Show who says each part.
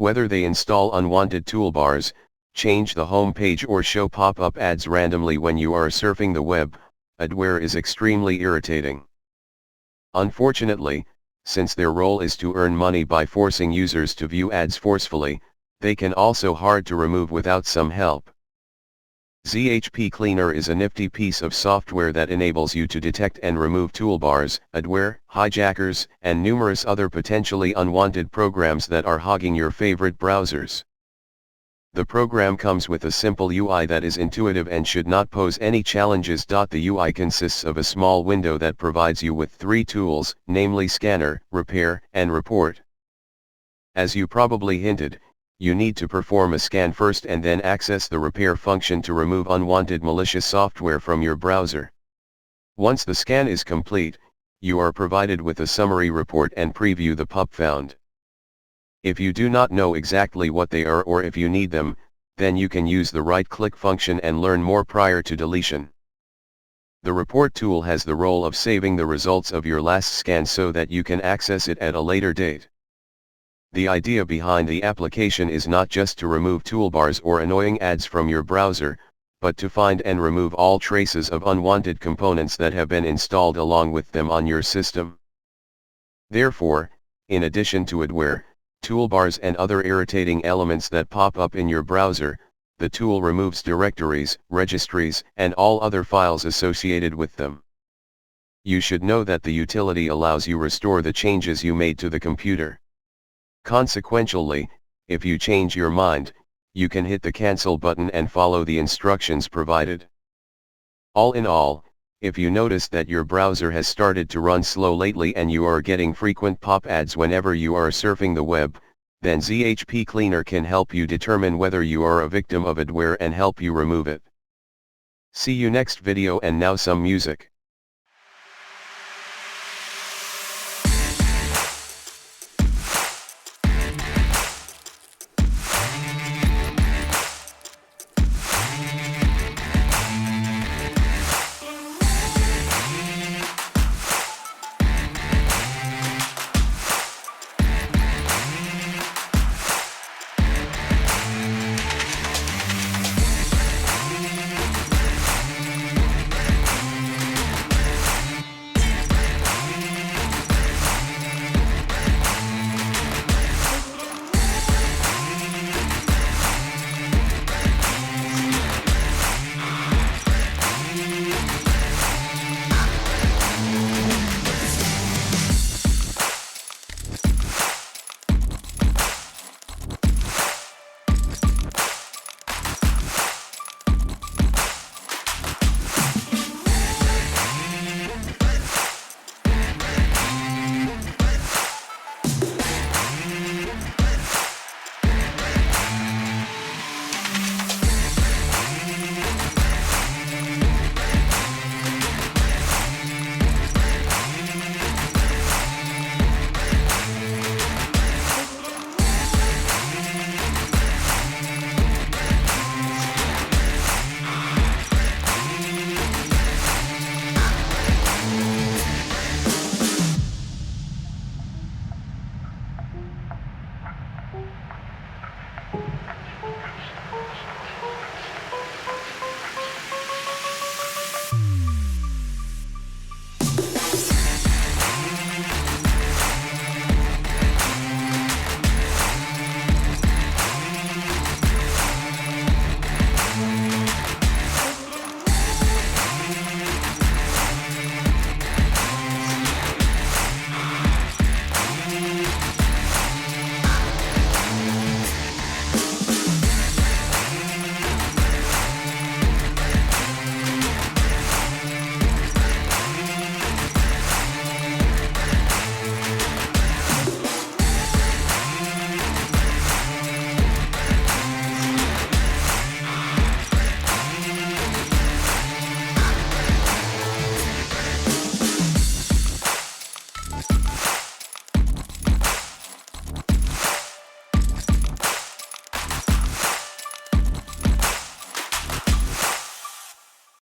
Speaker 1: Whether they install unwanted toolbars, change the home page or show pop-up ads randomly when you are surfing the web, adware is extremely irritating. Unfortunately, since their role is to earn money by forcing users to view ads forcefully, they can also hard to remove without some help. ZHPCleaner is a nifty piece of software that enables you to detect and remove toolbars, adware, hijackers, and numerous other potentially unwanted programs that are hogging your favorite browsers. The program comes with a simple UI that is intuitive and should not pose any challenges. The UI consists of a small window that provides you with 3 tools, namely Scanner, Repair, and Report. As you probably hinted, you need to perform a scan first and then access the repair function to remove unwanted malicious software from your browser. Once the scan is complete, you are provided with a summary report and preview the pub found. If you do not know exactly what they are or if you need them, then you can use the right-click function and learn more prior to deletion. The report tool has the role of saving the results of your last scan so that you can access it at a later date. The idea behind the application is not just to remove toolbars or annoying ads from your browser, but to find and remove all traces of unwanted components that have been installed along with them on your system. Therefore, in addition to adware, toolbars and other irritating elements that pop up in your browser, the tool removes directories, registries, and all other files associated with them. You should know that the utility allows you restore the changes you made to the computer. Consequentially, if you change your mind, you can hit the cancel button and follow the instructions provided. All in all, if you notice that your browser has started to run slow lately and you are getting frequent pop ads whenever you are surfing the web, then ZHPCleaner can help you determine whether you are a victim of adware and help you remove it. See you next video, and now some music.